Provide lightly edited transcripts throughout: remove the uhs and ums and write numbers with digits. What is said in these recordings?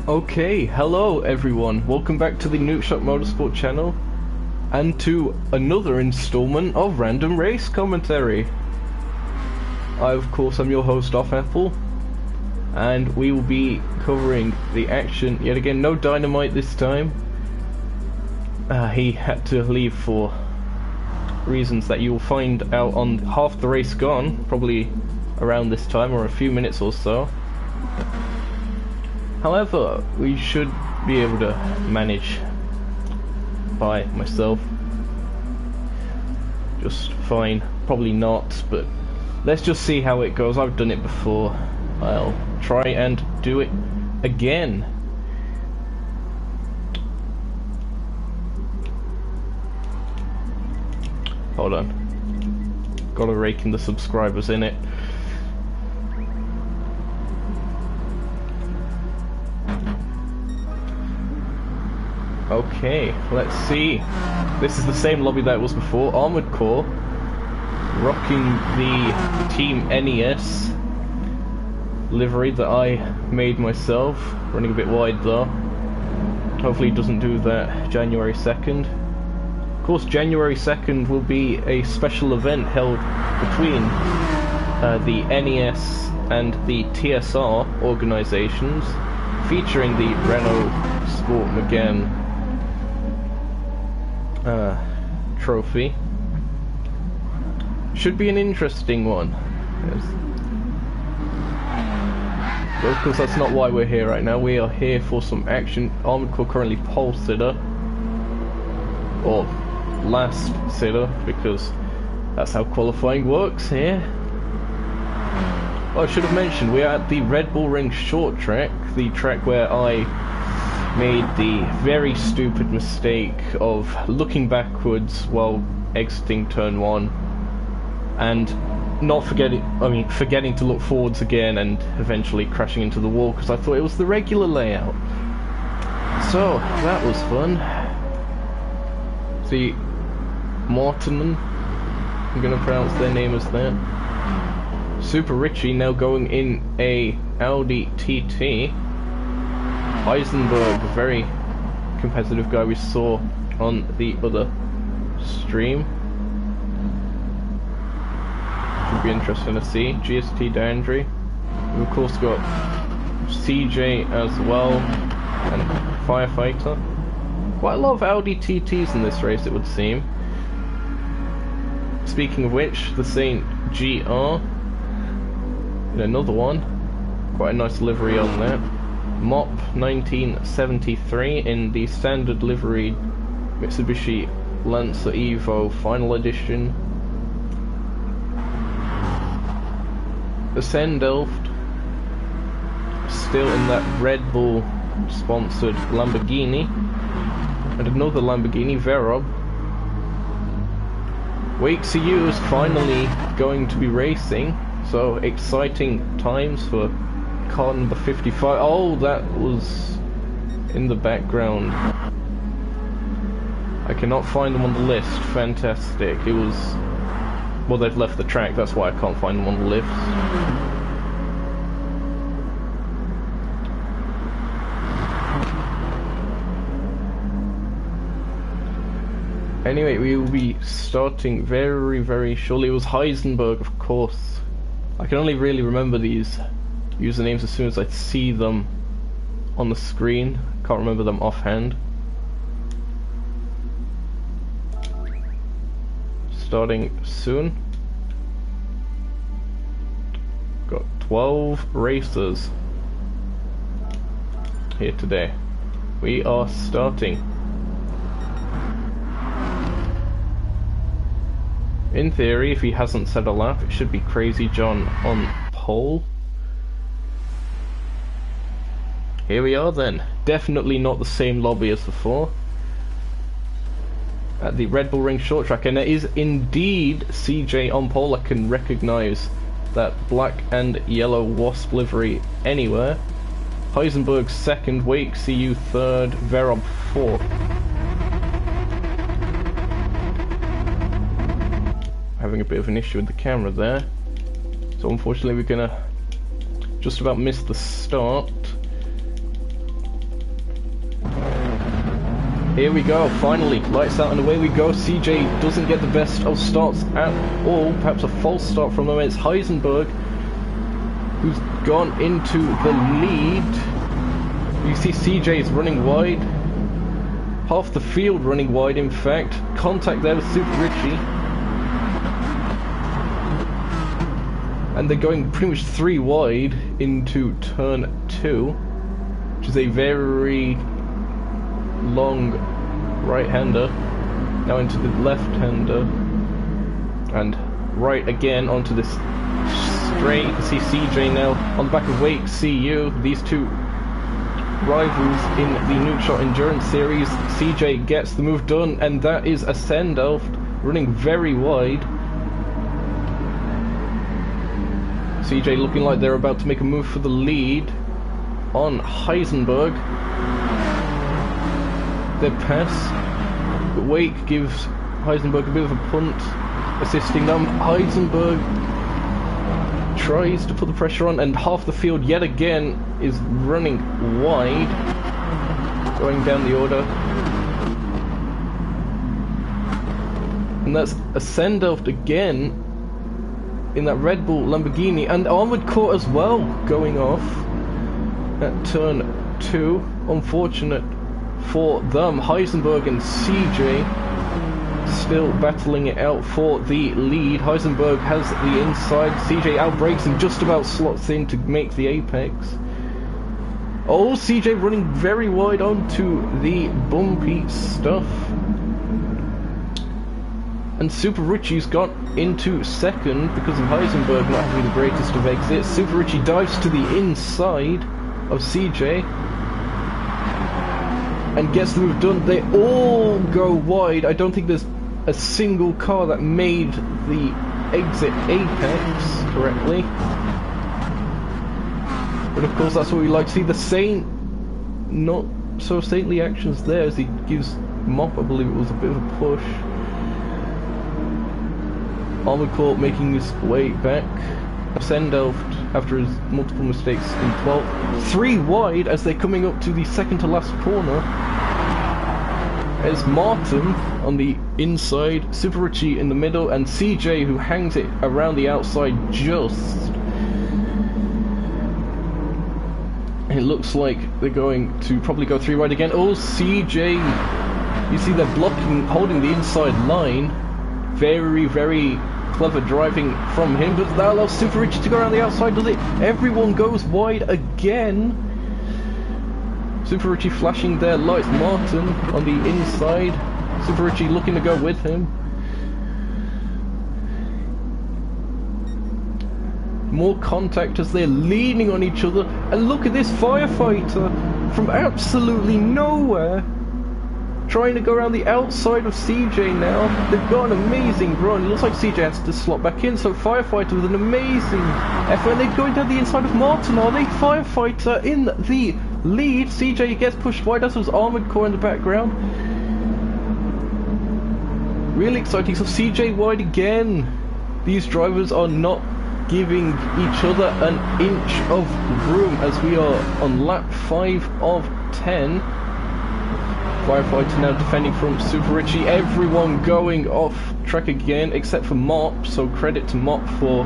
Okay, hello everyone, welcome back to the Nukeshot Motorsport channel and to another installment of Random Race Commentary. I of course am your host offapple, and we will be covering the action yet again. No Dynamite this time. He had to leave for reasons that you will find out on half the race gone, probably around this time or a few minutes or so. However, we should be able to manage by myself just fine. Probably not, but let's just see how it goes. I've done it before. I'll try and do it again. Hold on. Gotta rake in the subscribers in it. Okay, let's see. This is the same lobby that was before. Armored Core, rocking the Team NES livery that I made myself. Running a bit wide though. Hopefully it doesn't do that January 2nd. Of course, January 2nd will be a special event held between the NES and the TSR organisations, featuring the Renault Sport Megane trophy. Should be an interesting one. Yes. But of course that's not why we're here right now. We are here for some action. Armored Core currently pole sitter, or last sitter, because that's how qualifying works here. Oh, I should have mentioned we are at the Red Bull Ring short track, the track where I made the very stupid mistake of looking backwards while exiting turn 1 and not forgetting to look forwards again, and eventually crashing into the wall because I thought it was the regular layout. So that was fun. The Mortonen, I'm gonna pronounce their name as that. Super Richie now going in a Audi TT. Heisenberg, a very competitive guy we saw on the other stream. Should be interesting to see. GST Dandry. We've of course got CJ as well, and Firefighter. Quite a lot of Audi TTs in this race, it would seem. Speaking of which, the Saint GR. And another one. Quite a nice livery on that. Mop 1973 in the standard livery Mitsubishi Lancer Evo Final Edition. Ascend Delft, still in that Red Bull sponsored Lamborghini, and another Lamborghini Verob. Wake CU is finally going to be racing, so exciting times for car number 55. Oh, that was in the background. I cannot find them on the list. Fantastic. It was... well, they've left the track, that's why I can't find them on the list. Anyway, we will be starting very, very shortly. It was Heisenberg, of course. I can only really remember these usernames as soon as I see them on the screen. Can't remember them offhand. Starting soon. Got 12 racers here today. We are starting. In theory, if he hasn't set a lap, it should be Crazy John on pole. Here we are then. Definitely not the same lobby as before. At the Red Bull Ring short track, and it is indeed CJ on pole. I can recognise that black and yellow Wasp livery anywhere. Heisenberg second, Wake CU third, Verob fourth. Having a bit of an issue with the camera there, so unfortunately we're gonna just about missed the start. Here we go, finally, lights out and away we go. CJ doesn't get the best of starts at all, perhaps a false start from him. It's Heisenberg who's gone into the lead. You see CJ is running wide, half the field running wide in fact. Contact there with Super Richie. And they're going pretty much 3 wide into turn 2, which is a very long right-hander. Now into the left-hander. And right again onto this straight. You can see CJ now on the back of Wake CU. These two rivals in the Nukeshot Endurance Series. CJ gets the move done, and that is a send-off, running very wide. CJ looking like they're about to make a move for the lead on Heisenberg. Their pass, but Wake gives Heisenberg a bit of a punt, assisting them. Heisenberg tries to put the pressure on, and half the field yet again is running wide, going down the order. And that's a send-off again in that Red Bull Lamborghini, and Armored Core as well going off at turn 2. Unfortunate for them. Heisenberg and CJ still battling it out for the lead. Heisenberg has the inside, CJ outbrakes and just about slots in to make the apex. Oh, CJ running very wide onto the bumpy stuff. And Super Richie's got into second because of Heisenberg not having the greatest of exits. Super Richie dives to the inside of CJ and gets the move done. They all go wide. I don't think there's a single car that made the exit apex correctly. But of course that's what we like to see. The same not so saintly actions there as he gives Mop, I believe it was a bit of a push. Armored Core making his way back. Send-off after his multiple mistakes in 12th. 3 wide as they're coming up to the second to last corner. As Martin on the inside, Super Richie in the middle, and CJ who hangs it around the outside just. It looks like they're going to probably go 3 wide again. Oh, CJ, you see they're blocking, holding the inside line. Very, very clever driving from him, but that allows Super Richie to go around the outside, does it? Everyone goes wide again. Super Richie flashing their lights. Martin on the inside. Super Richie looking to go with him. More contact as they're leaning on each other. And look at this firefighter from absolutely nowhere, trying to go around the outside of CJ now. They've got an amazing run. It looks like CJ has to slot back in, so Firefighter with an amazing effort. And they're going down the inside of Martin, are they? Firefighter in the lead. CJ gets pushed wide, as was Armored Core in the background. Really exciting. So CJ wide again. These drivers are not giving each other an inch of room as we are on lap 5 of 10. Firefighter now defending from Super Richie. Everyone going off track again except for Mop, so credit to Mop for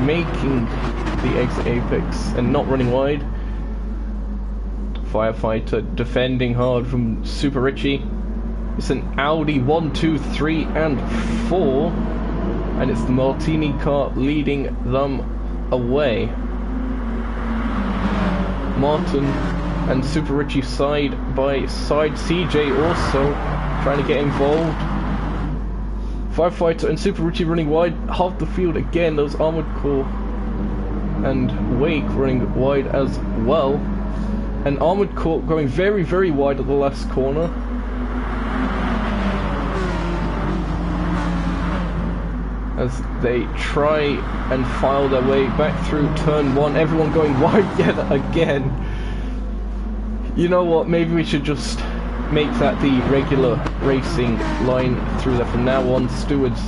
making the exit apex and not running wide. Firefighter defending hard from Super Richie. It's an Audi 1, 2, 3 and 4, and it's the Martini car leading them away. Martin and Super Richie side by side. CJ also trying to get involved. Firefighter and Super Richie running wide. Half the field again. Those Armored Core and Wake running wide as well. And Armored Core going very, very wide at the last corner. As they try and file their way back through turn 1. Everyone going wide yet again. You know what, maybe we should just make that the regular racing line through there from now on. Stewards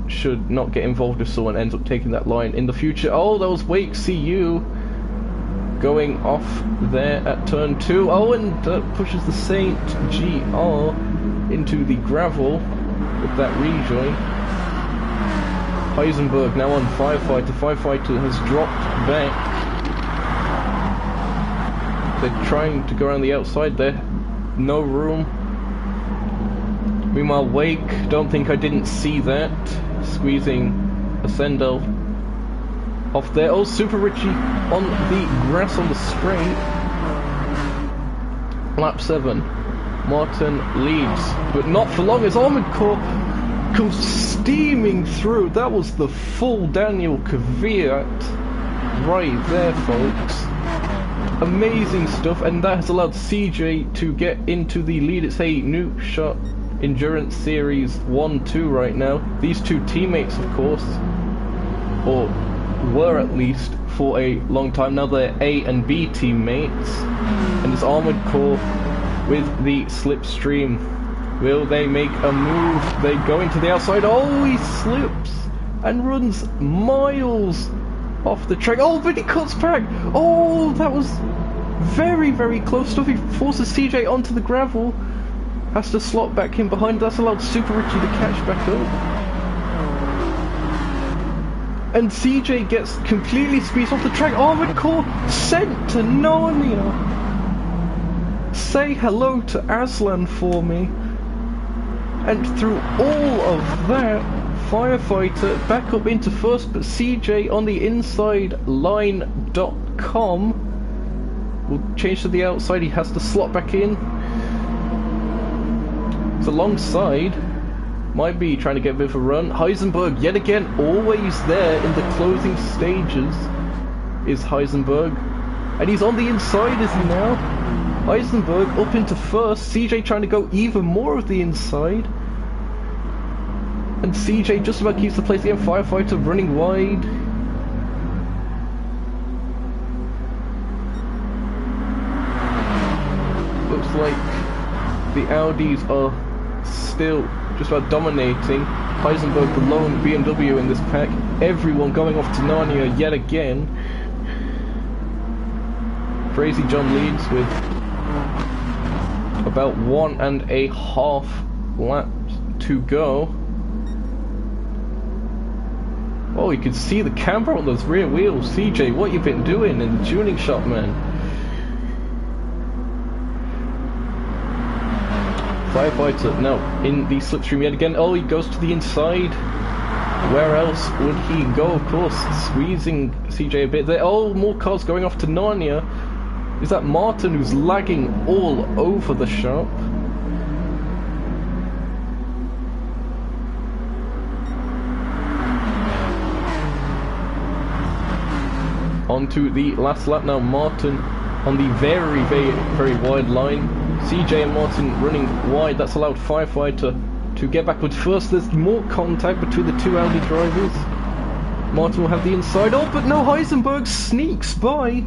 should not get involved if someone ends up taking that line in the future. Oh, that was Wake CU going off there at turn 2. Oh, and pushes the Saint GR into the gravel with that rejoin. Heisenberg now on Firefighter. Firefighter has dropped back. They're trying to go around the outside there. No room. Meanwhile, Wake, don't think I didn't see that. Squeezing Ascendo off there. Oh, Super Richie on the grass on the straight. Lap 7. Martin leads, but not for long as Armored Core comes steaming through. That was the full Daniel Kvyat right there, folks. Amazing stuff, and that has allowed CJ to get into the lead. It's a Nukeshot Endurance Series 1-2 right now. These two teammates, of course, or were at least for a long time. Now they're A and B teammates, and it's Armored Core with the Slipstream. Will they make a move? They go into the outside. Oh, he slips and runs miles off the track. Oh, but he cuts back. Oh, that was very, very close stuff. He forces CJ onto the gravel. Has to slot back in behind. That's allowed Super Richie to catch back up. And CJ gets completely squeezed off the track. Armored Core sent to Narnia. Say hello to Aslan for me. And through all of that, Firefighter back up into first, but CJ on the inside line.com will change to the outside. He has to slot back in. It's alongside. Might be trying to get a bit of a run. Heisenberg yet again, always there in the closing stages is Heisenberg. And he's on the inside, is he now? Heisenberg up into first. CJ trying to go even more of the inside. And CJ just about keeps the place again. Firefighter running wide. Looks like the Audis are still just about dominating. Heisenberg the lone BMW in this pack. Everyone going off to Narnia yet again. Crazy John leads with about 1.5 laps to go. Oh, you can see the camber on those rear wheels. CJ, what you been doing in the tuning shop, man? Firefighter now in the slipstream yet again. Oh, he goes to the inside. Where else would he go? Of course, squeezing CJ a bit there. Oh, more cars going off to Narnia. Is that Martin who's lagging all over the shop? Onto the last lap now. Martin on the very, very, very wide line. CJ and Martin running wide. That's allowed Firefighter to get backwards first. There's more contact between the two Audi drivers. Martin will have the inside. Oh, but no, Heisenberg sneaks by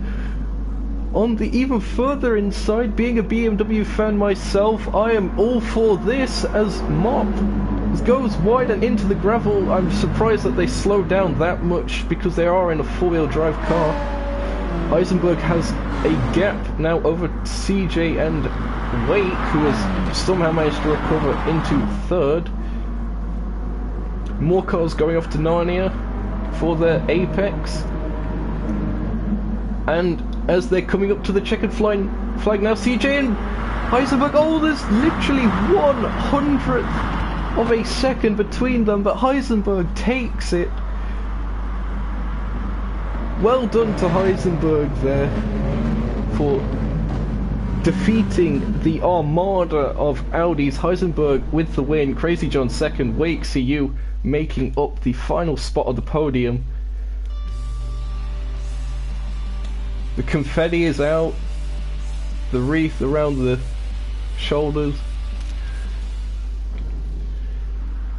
on the even further inside. Being a BMW fan myself, I am all for this as Mop goes wide and into the gravel. I'm surprised that they slowed down that much because they are in a four-wheel drive car. Heisenberg has a gap now over CJ and Wake, who has somehow managed to recover into third. More cars going off to Narnia for their apex. And as they're coming up to the checkered flag now, CJ and Heisenberg, oh, there's literally 1/100th of a second between them, but Heisenberg takes it. Well done to Heisenberg there for defeating the armada of Audis. Heisenberg with the win, Crazy John second, Wake CU making up the final spot of the podium. The confetti is out, the wreath around the shoulders.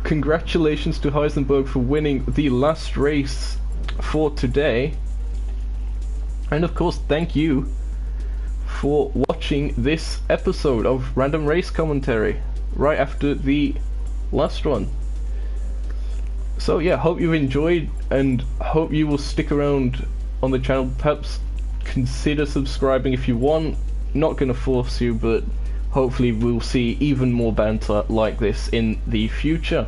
Congratulations to Heisenberg for winning the last race for today. And of course, thank you for watching this episode of Random Race Commentary right after the last one. So yeah, hope you enjoyed and hope you will stick around on the channel. Perhaps consider subscribing if you want. Not gonna force you, but hopefully we'll see even more banter like this in the future.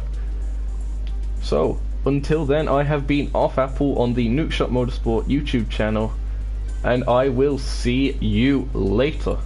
So, until then, I have been offapple on the Nukeshot Motorsport YouTube channel, and I will see you later.